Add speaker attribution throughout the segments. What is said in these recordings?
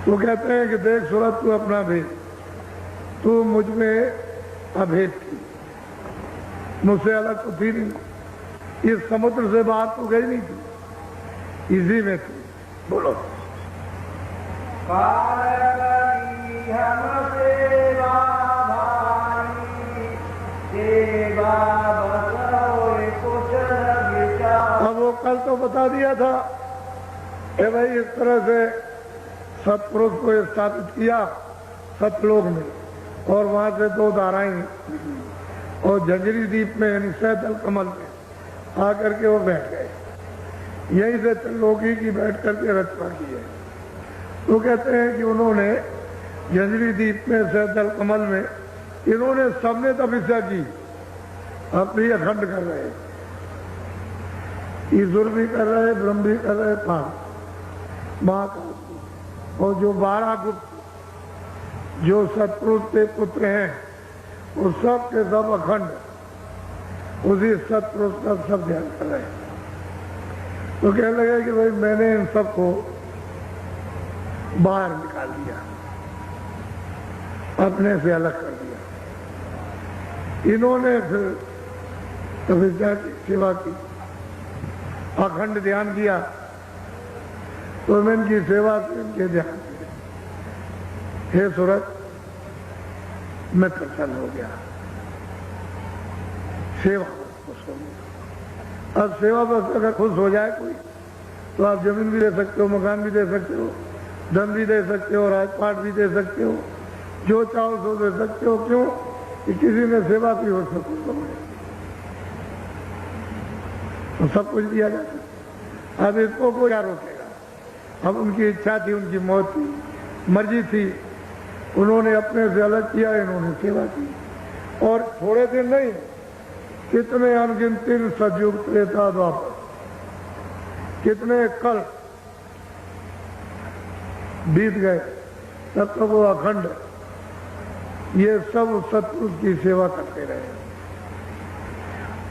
Speaker 1: वो कहते हैं कि देख सूरत तू अपना भेद, तू मुझ में अभेद थी, मुझसे अलग तो थी नहीं, इस समुद्र से बाहर तो गई नहीं थी, इसी में थी। बोलो अब वो कल तो बता दिया था कि भाई इस तरह से सतपुरुष को स्थापित किया सतलोक में, और वहां से 2 धाराएं और झंझरी द्वीप में यानी सैदल कमल में आकर के वो बैठ गए। यहीं से त्रिलोकी की बैठ करके रचना की है। तो कहते हैं कि उन्होंने झंझरी द्वीप में सैदल कमल में इन्होंने सबने तपस्या की, अपनी अखंड कर रहे, ईश्वर भी कर रहे, ब्रह्म भी कर रहे, महाकाल, और जो 12 गुप्त जो सतपुरुष के पुत्र हैं वो सब के सब अखंड उसी सतपुरुष का सब ध्यान कर रहे हैं। तो कहने लगे कि भाई मैंने इन सबको बाहर निकाल दिया, अपने से अलग कर दिया। इन्होंने फिर तपस्या की, सेवा की, अखंड ध्यान किया, तो मैं इनकी सेवा से इनके ध्यान किया, हे सूरत मैं प्रसन्न हो गया, सेवा खुश हो गया। अब सेवा बस अगर खुश हो जाए कोई तो आप जमीन भी दे सकते हो, मकान भी दे सकते हो, धन भी दे सकते हो, राजपाट भी दे सकते हो, जो चाहो सो दे सकते हो। क्यों कि किसी ने सेवा की हो सकती तो सब कुछ दिया जाता। अब इसको कोई क्या रोकेगा। अब उनकी इच्छा थी, उनकी मौत थी, मर्जी थी, उन्होंने अपने से अलग किया, इन्होंने सेवा की। और थोड़े दिन नहीं, कितने अनगिनती सतयुग त्रेता द्वापर, कितने कल बीत गए, तब तक वो अखंड ये सब सतपुरुष की सेवा करते रहे।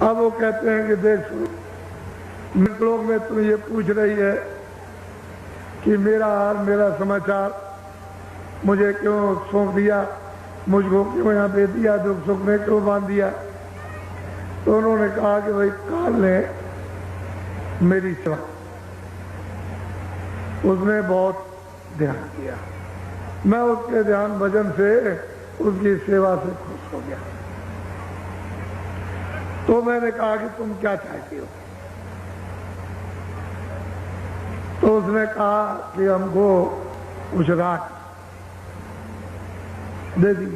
Speaker 1: अब वो कहते हैं कि देख लोग में तुम ये पूछ रही है कि मेरा हाल, मेरा समाचार मुझे क्यों सौंप दिया, मुझको क्यों यहाँ भेज दिया, दुख सुख में क्यों बांध दिया। तो उन्होंने कहा कि भाई काल ने मेरी सेवा, उसने बहुत ध्यान किया, मैं उसके ध्यान भजन से, उसकी सेवा से खुश हो गया। तो मैंने कहा कि तुम क्या चाहती हो। तो उसने कहा कि हमको कुछ रात दे दी।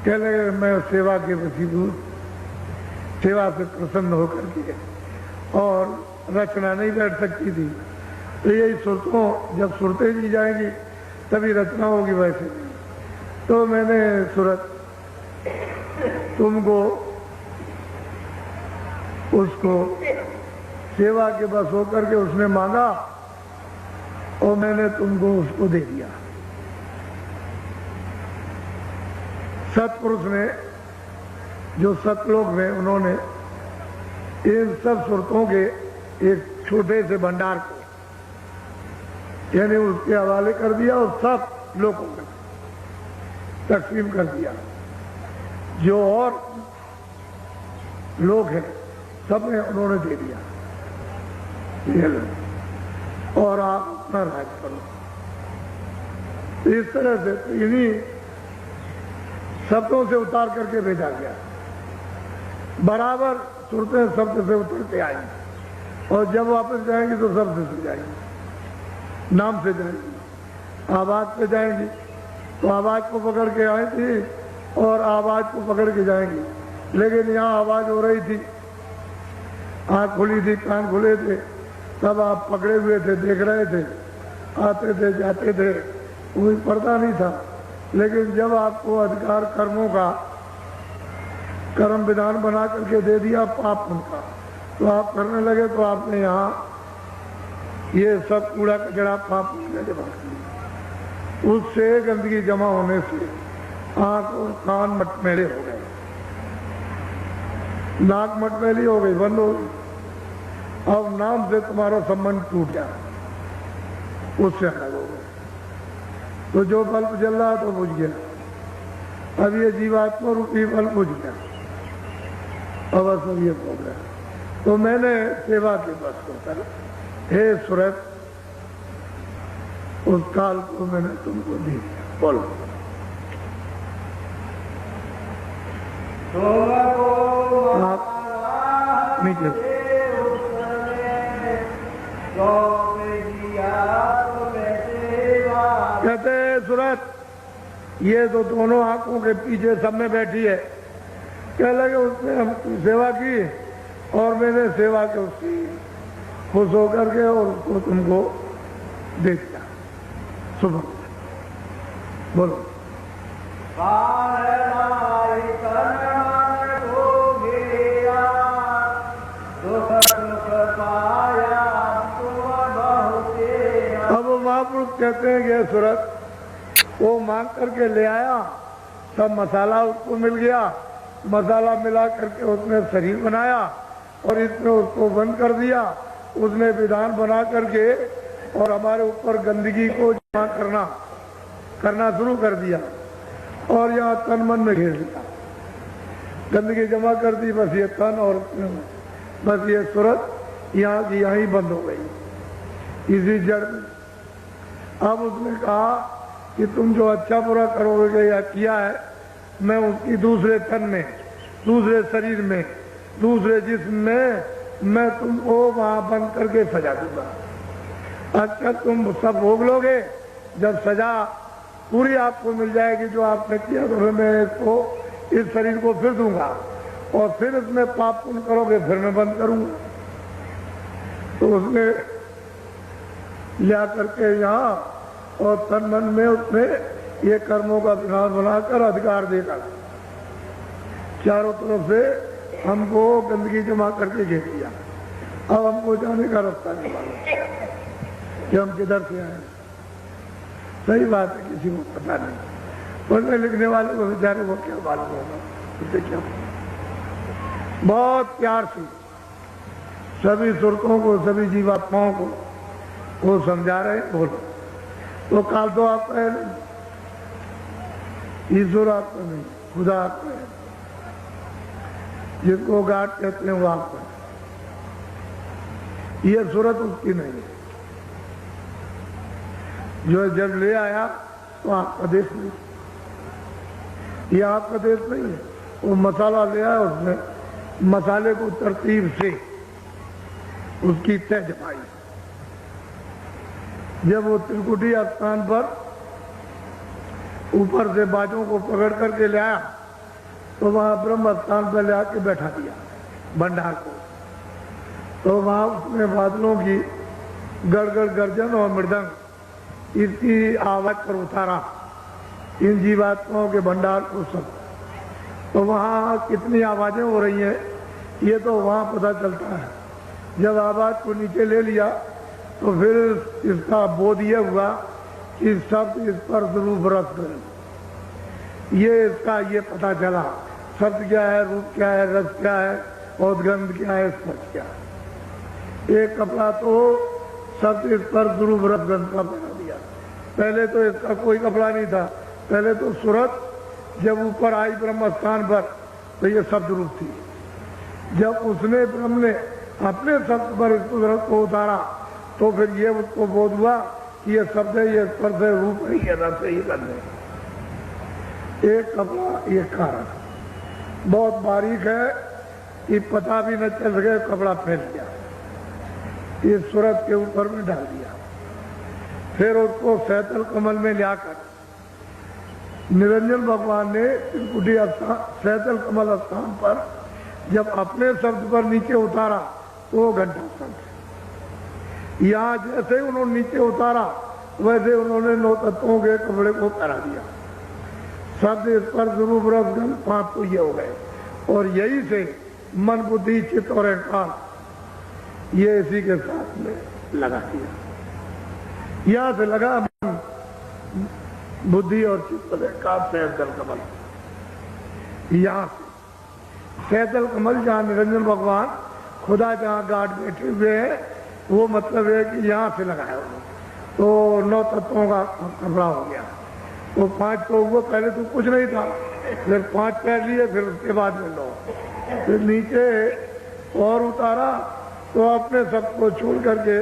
Speaker 1: कह लगे मैं सेवा के वसीभूत, सेवा से प्रसन्न होकर के, और रचना नहीं बैठ सकती थी, तो यही सुरतों, जब सुरतें दी जाएंगी तभी रचना होगी, वैसे नहीं। तो मैंने सूरत तुमको उसको सेवा के बस होकर के उसने मांगा और मैंने तुमको उसको दे दिया। सतपुरुष ने जो सतलोक में उन्होंने इन सब सुरतों के एक छोटे से भंडार को यानी उसके हवाले कर दिया और सब लोगों को तकसीम कर दिया। जो और लोग हैं सब ने उन्होंने दे दिया, ये लो और आप अपना राज करो। इस तरह से इन्हीं शब्दों से उतार करके भेजा गया। बराबर सुरतें शब्द से उतरते आएंगी और जब वापस जाएंगी तो शब्द से जाएंगी, नाम से जाएंगी, आवाज पे जाएंगी तो आवाज को पकड़ के आई थी और आवाज को पकड़ के जाएंगी। लेकिन यहाँ आवाज हो रही थी, आंख खुली थी, कान खुले थे, तब आप पकड़े हुए थे, देख रहे थे, आते थे, जाते थे, कोई पर्दा नहीं था। लेकिन जब आपको अधिकार कर्मों का कर्म विधान बना करके दे दिया पाप उनका, तो आप करने लगे, तो आपने यहाँ ये सब कूड़ा कचरा पाप जमा कर दिया। उससे गंदगी जमा होने से आंख और कान मटमैले हो गए, नाक मटमैली हो गई, बंद हो गई। अब नाम से तुम्हारा संबंध टूट गया, उससे अलग हो गया। तो जो बल्ब जल रहा तो बुझ गया। अब ये जीवात्मा रूपी बल्ब बुझ गया, अब सब ये हो गया। तो मैंने सेवा के बस को कर, हे सूरत, उस काल को मैंने तुमको दी। बोलो आप नीचे कहते सूरत, ये तो दोनों आंखों के पीछे सब में बैठी है। कह लगे उसने हम सेवा की और मैंने सेवा के उसकी खुश होकर के और उसको तुमको दे दिया। सुबह बोलो अब महापुरुष कहते हैं कि सूरत, वो मांग करके ले आया, सब मसाला उसको मिल गया, मसाला मिला करके उसने शरीर बनाया और इसने उसको बंद कर दिया। उसने विधान बना करके और हमारे ऊपर गंदगी को जमा करना शुरू कर दिया और यहाँ तन मन में घेर दिया। गंदगी जमा कर दी, बस ये तन और बस ये सूरत यहाँ की यहाँ ही बंद हो गई इसी जड़ में। अब उसने कहा कि तुम जो अच्छा बुरा करोगे या किया है, मैं उसकी दूसरे तन में, दूसरे शरीर में, दूसरे जिस्म में मैं तुमको वहां बंद करके सजा दूंगा। अच्छा तुम सब भोग लोगे, जब सजा पूरी आपको मिल जाएगी जो आपने किया, तो फिर मैं इसको, इस शरीर को फिर दूंगा और फिर इसमें पाप पुण्य करोगे, फिर मैं बंद करूंगा। तो उसने लिया करके यहाँ और तन मन में उसने ये कर्मों का विधान बनाकर अधिकार देकर चारों तरफ से हमको गंदगी जमा करके घेर दिया। अब हमको जाने का रास्ता नहीं मालूम कि हम किधर से आए। सही बात है, किसी को पता नहीं, पढ़ने लिखने वाले को बेचारे को क्या मालूम होगा, उसे क्या। बहुत प्यार से सभी सुरतों को, सभी जीवात्माओं को वो समझा रहे। बोलो तो काल तो आपका है नहीं, ईश्वर आपका नहीं, खुदा आपका है, जिसको गाड कहते हैं वो आपका है। ये सूरत उसकी नहीं है। जो जब ले आया तो आपका देश नहीं, ये आपका देश नहीं है। वो मसाला ले आया, उसने मसाले को तरतीब से उसकी तय जमाई। जब वो त्रिकुटी स्थान पर ऊपर से बाजों को पकड़ करके ले आया, तो वहां ब्रह्म स्थान पर ले आके बैठा दिया भंडार को। तो वहां उसने बादलों की गड़गड़ गर्जन और मृदंग इसकी आवाज पर उतारा इन जीवात्माओं के भंडार को सब। तो वहां कितनी आवाजें हो रही हैं ये तो वहां पता चलता है। जब आवाज को नीचे ले लिया तो फिर इसका बोध ये हुआ कि शब्द इस पर रूप रस करें। ये इसका ये पता चला शब्द क्या है, रूप क्या है, रस क्या है और गंध क्या है, स्पर्श क्या है। एक कपड़ा तो शब्द इस पर रूप रस गंध का बना दिया। पहले तो इसका कोई कपड़ा नहीं था। पहले तो सूरत जब ऊपर आई ब्रह्म स्थान पर तो ये शब्द रूप थी। जब उसने ब्रह्म ने अपने शब्द पर इस सूरत को उतारा तो फिर ये उसको बोध हुआ कि ये शब्द है, ये स्पर्श है, रूप है, ये रस है, ये गंध है। एक कपड़ा एक कारण बहुत बारीक है कि पता भी न चल सके, कपड़ा फैल गया, ये सूरत के ऊपर में डाल दिया। फिर उसको सैतल कमल में लाकर निरंजन भगवान ने त्रिकुटी सैतल कमल स्थान पर जब अपने शब्द पर नीचे उतारा तो घंटा शब्द। यहाँ जैसे उन्होंने नीचे उतारा वैसे उन्होंने 9 तत्वों के कपड़े को पहना दिया। शब्द स्पर्श रूप रस गंध 5 तो ये हो गए और यही से मन बुद्धि चित्त और अहंकार ये इसी के साथ में लगा दिया। यहाँ से लगा मन बुद्धि और चित्त और अहंकार सैतल कमल। यहाँ से सैतल कमल जहाँ निरंजन भगवान खुदा जहाँ गार्ड बैठे हुए हैं वो मतलब है कि यहाँ से लगाया तो 9 तत्वों का कपड़ा हो गया। वो 5 तो हुआ, पहले तो कुछ नहीं था, फिर 5 पैर लिए, फिर उसके बाद में 9, फिर नीचे और उतारा तो अपने सबको छोड़ करके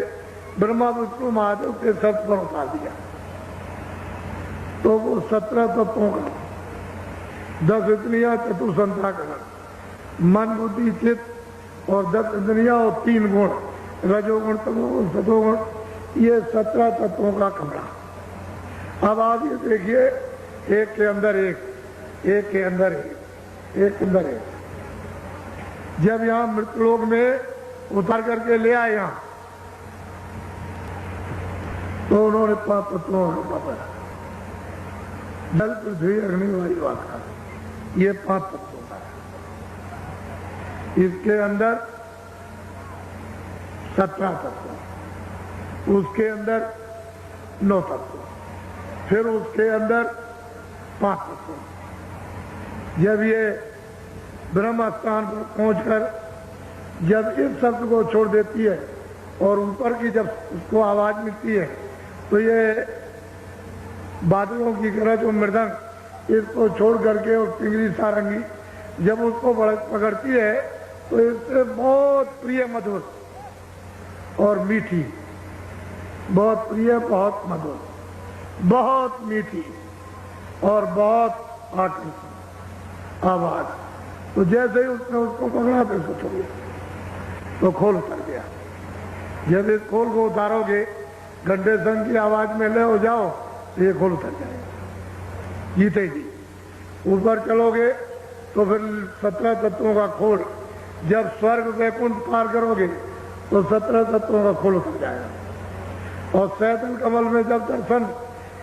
Speaker 1: ब्रह्मा विष्णु महादेव के सब पर उतार दिया। तो वो 17 तत्वों का 10 इंद्रियां, चतुर्संताकरण, मन बुद्धि चित्त और 10 इंद्रियां और 3 गुण, रजोगुण तमोगुण सतोगुण, ये 17 तत्वों का कमरा। अब आप ये देखिए, एक के अंदर एक, एक के अंदर एक, एक के अंदर एक। जब यहाँ मृतलोक में उतार करके ले आए यहाँ, तो उन्होंने 5 तत्वों का बताया, जल पृथ्वी अग्नि वायु आकाश, ये 5 तत्वों का है। इसके अंदर 17 तत्व, उसके अंदर 9 तत्व, फिर उसके अंदर 5 तत्व। जब ये ब्रह्म स्थान पर पहुंचकर जब इस शब्द को छोड़ देती है और ऊपर की जब उसको आवाज मिलती है, तो ये बादलों की गरज और मृदंग इसको छोड़ करके और पिंगली सारंगी जब उसको पकड़ती है, तो इससे बहुत प्रिय मधुर और मीठी, बहुत प्रिय, बहुत मधुर, बहुत मीठी और बहुत आकर्षक आवाज। तो जैसे ही उसने उसको पकड़ा तो इसको छोड़ दिया, तो खोल उतर गया। जब इस खोल को उतारोगे, घंटे संग की आवाज में ले हो जाओ, तो ये खोल उतर जाएगा जीते जी। ऊपर चलोगे तो फिर 17 तत्वों का खोल, जब स्वर्ग वैकुंठ पार करोगे तो 17 तत्वों का खोल उतर जाएगा। और सैतल कमल में जब दर्शन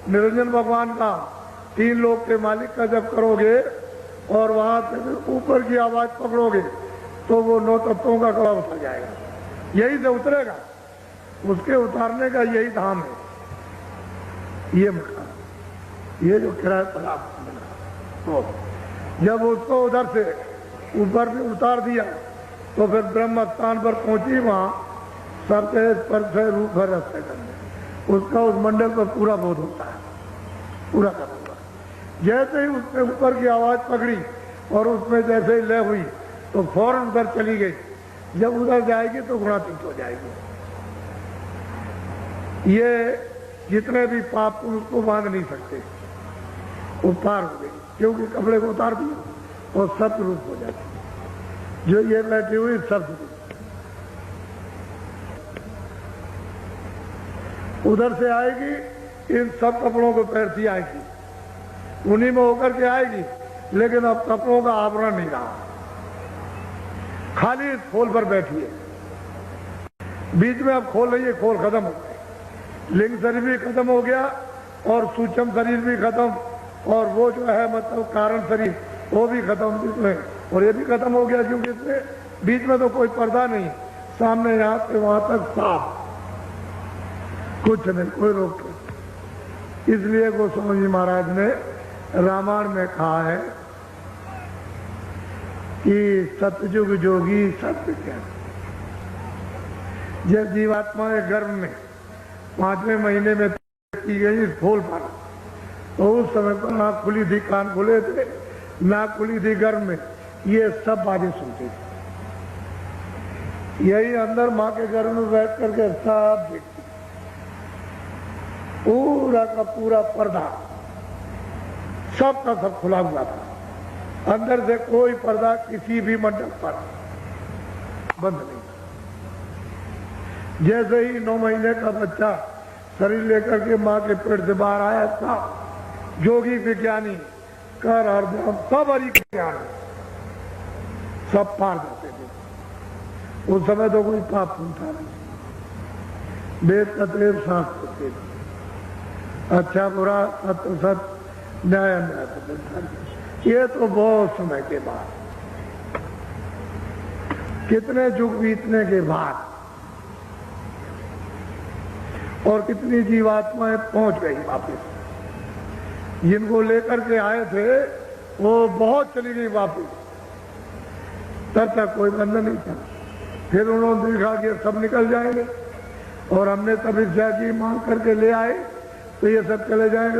Speaker 1: निरंजन भगवान का, 3 लोक के मालिक का जब करोगे और वहां से ऊपर की आवाज पकड़ोगे, तो वो 9 तत्वों का कड़ा उतर जाएगा, यही से उतरेगा। उसके उतारने का यही धाम है, ये मकान, ये जो किराए पर आपको मिला। तो जब उसको उधर से ऊपर भी उतार दिया, तो फिर ब्रह्म स्थान पर पहुंची, वहां सबसे स्पर्श रूप है रस्ते करने, उसका उस मंडल पर पूरा बोध होता है, पूरा का पूरा। जैसे ही उसने ऊपर की आवाज पकड़ी और उसमें जैसे ही लय हुई, तो फौरन उधर चली गई। जब उधर जाएगी तो गुणातीत हो जाएगी। ये जितने भी पाप उसको बांध नहीं सकते, वो पार हो गई, क्योंकि कपड़े को उतार दिया और सत्य रूप हो जाती। जो ये बैठी हुई शब्द रूप, उधर से आएगी, इन सब कपड़ों को पहनती आएगी, उन्हीं में होकर के आएगी, लेकिन अब कपड़ों का आवरण नहीं रहा, खाली इस खोल पर बैठी है। बीच में अब खोल रही है, खोल खत्म हो गई, लिंग शरीर भी खत्म हो गया और सूक्ष्म शरीर भी खत्म, और वो जो है मतलब कारण शरीर वो भी खत्म इसमें, और ये भी खत्म हो गया, क्योंकि इसमें बीच में तो कोई पर्दा नहीं, सामने यहां से वहां तक साफ, कुछ नहीं, कोई रोक नहीं। इसलिए गोस्वामी जी महाराज ने रामायण में कहा है कि सतयुग जोगी सत्य क्या। जब जीवात्मा के गर्भ में 5वें महीने में की गई इस खोल पर, तो उस समय पर नाक खुली थी, कान खुले थे, नाक खुली थी गर्भ में, ये सब बातें सुनती थी। यही अंदर माँ के गर्भ में बैठ करके सब देखती, पूरा का पूरा पर्दा सब का सब खुला हुआ था, अंदर से कोई पर्दा किसी भी मंडप पर बंद नहीं। जैसे ही 9 महीने का बच्चा शरीर लेकर के माँ के पेट से बाहर आया था, जोगी विज्ञानी कर अर्धम सब हरि ज्ञान सब पार जाते थे। उस समय तो कोई पाप था नहीं, वेद कतरेव शास्त्र थे, अच्छा बुरा सत्य सत्य न्याय अन्याय। ये तो बहुत समय के बाद, कितने युग बीतने के बाद, और कितनी जीवात्माएं पहुंच गई वापिस। जिनको लेकर के आए थे वो बहुत चली गई वापिस, तब तक कोई बंधन नहीं था। फिर उन्होंने देखा कि सब निकल जाएंगे, और हमने तब इच्छा की मांग करके ले आए, तो ये सब चले जाएंगे।